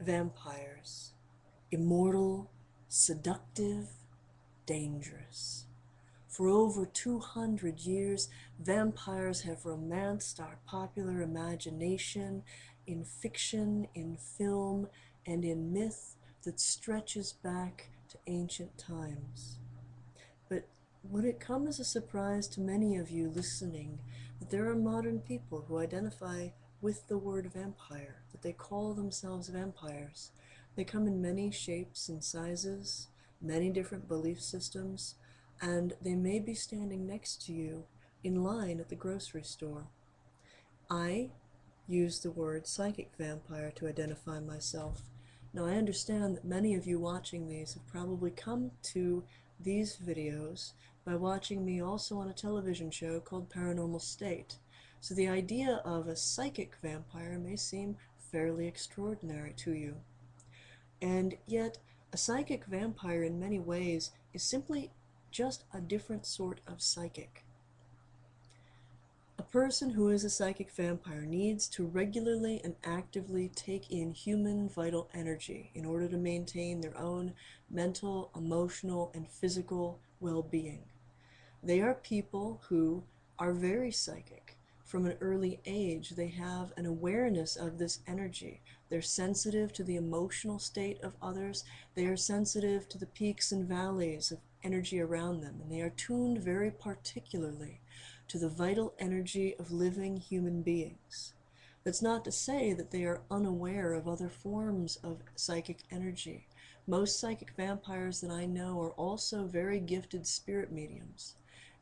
Vampires. Immortal, seductive, dangerous. For over 200 years, vampires have romanced our popular imagination in fiction, in film, and in myth that stretches back to ancient times. But would it come as a surprise to many of you listening that there are modern people who identify with the word vampire, that they call themselves vampires? They come in many shapes and sizes, many different belief systems, and they may be standing next to you in line at the grocery store. I use the word psychic vampire to identify myself. Now, I understand that many of you watching these have probably come to these videos by watching me also on a television show called Paranormal State. So the idea of a psychic vampire may seem fairly extraordinary to you. And yet, a psychic vampire in many ways is simply just a different sort of psychic. A person who is a psychic vampire needs to regularly and actively take in human vital energy in order to maintain their own mental, emotional, and physical well-being. They are people who are very psychic. From an early age, they have an awareness of this energy. They're sensitive to the emotional state of others. They are sensitive to the peaks and valleys of energy around them, and they are tuned very particularly to the vital energy of living human beings. That's not to say that they are unaware of other forms of psychic energy. Most psychic vampires that I know are also very gifted spirit mediums.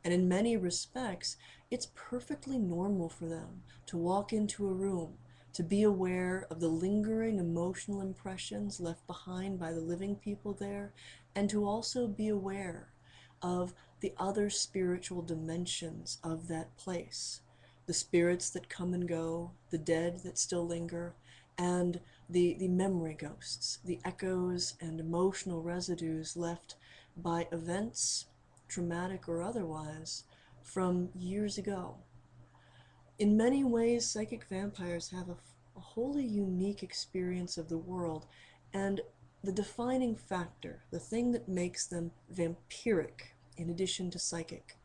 And in many respects, it's perfectly normal for them to walk into a room, to be aware of the lingering emotional impressions left behind by the living people there, and to also be aware of the other spiritual dimensions of that place. The spirits that come and go, the dead that still linger, and the memory ghosts, the echoes and emotional residues left by events, traumatic or otherwise, from years ago. In many ways, psychic vampires have a wholly unique experience of the world, and the defining factor, the thing that makes them vampiric in addition to psychic,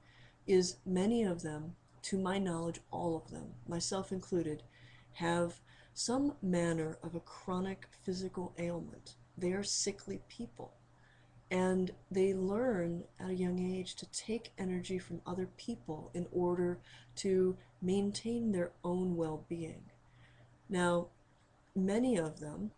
is many of them, to my knowledge all of them, myself included, have some manner of a chronic physical ailment. They are sickly people. And they learn at a young age to take energy from other people in order to maintain their own well-being. Now, many of them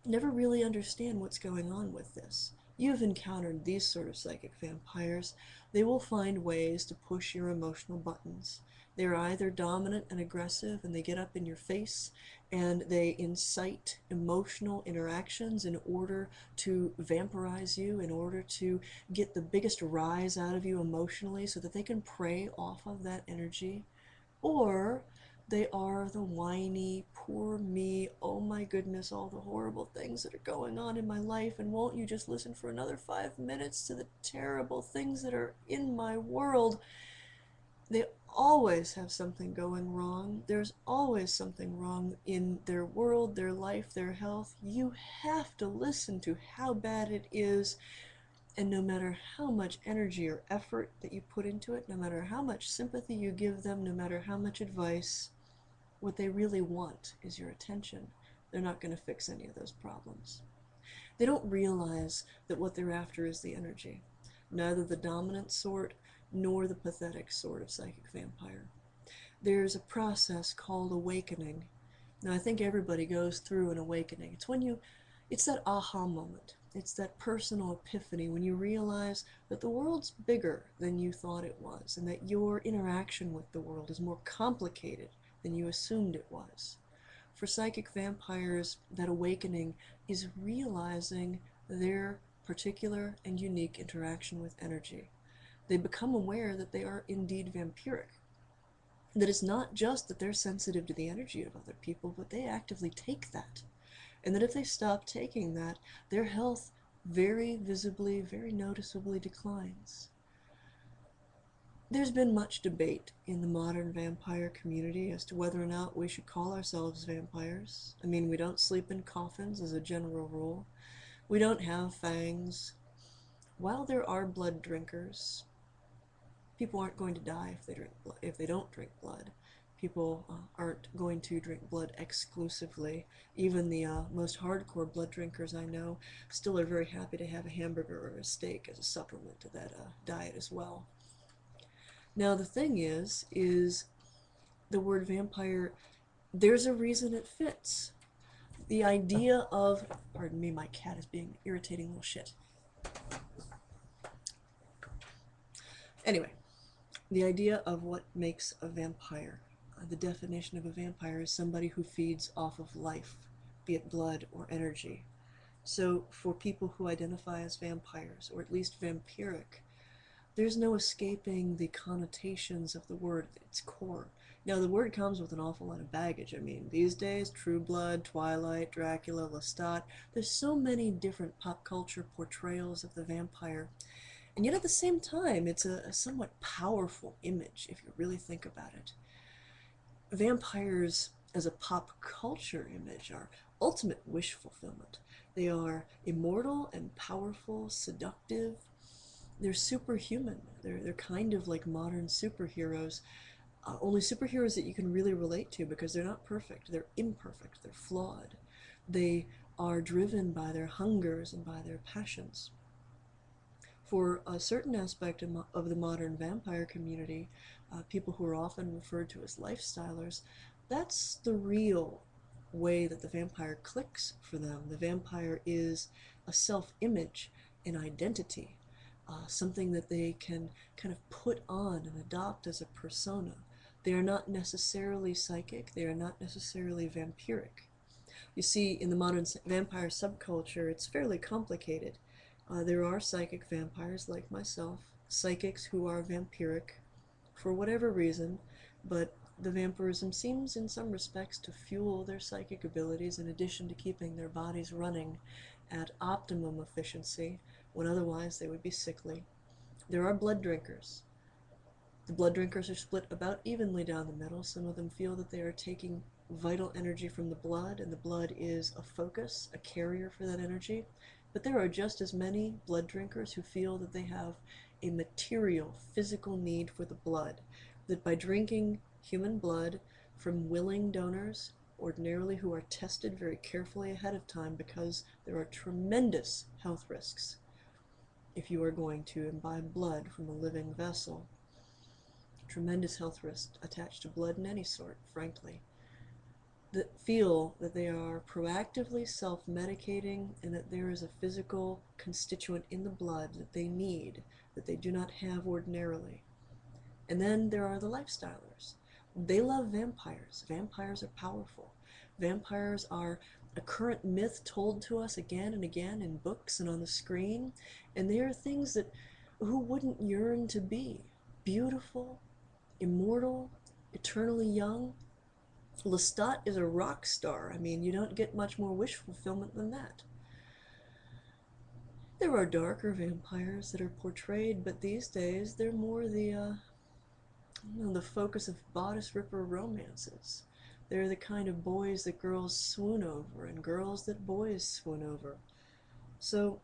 never really understand what's going on with this. You've encountered these sort of psychic vampires. They will find ways to push your emotional buttons. They're either dominant and aggressive, and they get up in your face and they incite emotional interactions in order to vampirize you, in order to get the biggest rise out of you emotionally so that they can prey off of that energy. Or they are the whiny, poor me, oh my goodness, all the horrible things that are going on in my life, and won't you just listen for another 5 minutes to the terrible things that are in my world. They always have something going wrong. There's always something wrong in their world, their life, their health. You have to listen to how bad it is, and no matter how much energy or effort that you put into it, no matter how much sympathy you give them, no matter how much advice, what they really want is your attention. They're not going to fix any of those problems. They don't realize that what they're after is the energy, neither the dominant sort nor the pathetic sort of psychic vampire. There's a process called awakening. Now, I think everybody goes through an awakening. It's that aha moment. It's that personal epiphany when you realize that the world's bigger than you thought it was, and that your interaction with the world is more complicated than you assumed it was. For psychic vampires, that awakening is realizing their particular and unique interaction with energy. They become aware that they are indeed vampiric. That it's not just that they're sensitive to the energy of other people, but they actively take that. And that if they stop taking that, their health very visibly, very noticeably declines. There's been much debate in the modern vampire community as to whether or not we should call ourselves vampires. I mean, we don't sleep in coffins as a general rule. We don't have fangs. While there are blood drinkers, people aren't going to die if they don't drink blood. People aren't going to drink blood exclusively. Even the most hardcore blood drinkers I know still are very happy to have a hamburger or a steak as a supplement to that diet as well. Now the thing is the word vampire, there's a reason it fits. The idea of, pardon me, my cat is being irritating little shit. Anyway, the idea of what makes a vampire. The definition of a vampire is somebody who feeds off of life, be it blood or energy. So for people who identify as vampires, or at least vampiric, there's no escaping the connotations of the word at its core. Now, the word comes with an awful lot of baggage. I mean, these days, True Blood, Twilight, Dracula, Lestat, there's so many different pop culture portrayals of the vampire. And yet at the same time, it's a somewhat powerful image if you really think about it. Vampires as a pop culture image are ultimate wish fulfillment. They are immortal and powerful, seductive. They're superhuman. They're kind of like modern superheroes, only superheroes that you can really relate to because they're not perfect. They're imperfect. They're flawed. They are driven by their hungers and by their passions. For a certain aspect of the modern vampire community, people who are often referred to as lifestylers, that's the real way that the vampire clicks for them. The vampire is a self-image, an identity, something that they can kind of put on and adopt as a persona. They are not necessarily psychic, they are not necessarily vampiric. You see, in the modern vampire subculture, it's fairly complicated. There are psychic vampires like myself, psychics who are vampiric for whatever reason, but the vampirism seems in some respects to fuel their psychic abilities in addition to keeping their bodies running at optimum efficiency when otherwise they would be sickly. There are blood drinkers. The blood drinkers are split about evenly down the middle. Some of them feel that they are taking vital energy from the blood, and the blood is a focus, a carrier for that energy. But there are just as many blood drinkers who feel that they have a material, physical need for the blood, that by drinking human blood from willing donors, ordinarily who are tested very carefully ahead of time because there are tremendous health risks if you are going to imbibe blood from a living vessel. Tremendous health risks attached to blood in any sort, frankly, that feel that they are proactively self-medicating and that there is a physical constituent in the blood that they need, that they do not have ordinarily. And then there are the lifestylers. They love vampires. Vampires are powerful. Vampires are a current myth told to us again and again in books and on the screen, and they are things that who wouldn't yearn to be? Beautiful, immortal, eternally young. Lestat is a rock star. I mean, you don't get much more wish fulfillment than that. There are darker vampires that are portrayed, but these days they're more the focus of bodice ripper romances. They're the kind of boys that girls swoon over and girls that boys swoon over. So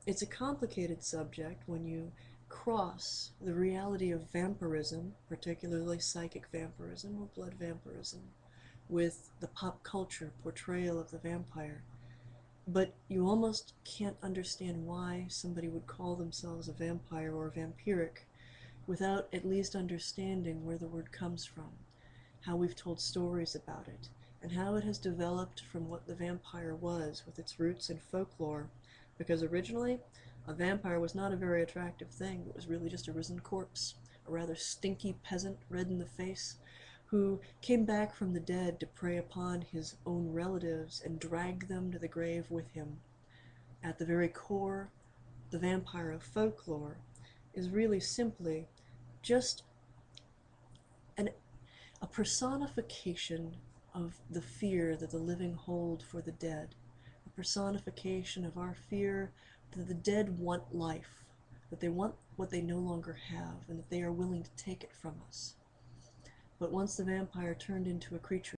it's a complicated subject when you cross the reality of vampirism, particularly psychic vampirism or blood vampirism, with the pop culture portrayal of the vampire. But you almost can't understand why somebody would call themselves a vampire or vampiric without at least understanding where the word comes from, how we've told stories about it, and how it has developed from what the vampire was with its roots in folklore. Because originally, a vampire was not a very attractive thing. It was really just a risen corpse, a rather stinky peasant, red in the face, who came back from the dead to prey upon his own relatives and drag them to the grave with him. At the very core, the Vampire of Folklore is really simply just a personification of the fear that the living hold for the dead, a personification of our fear that the dead want life, that they want what they no longer have, and that they are willing to take it from us. But once the vampire turned into a creature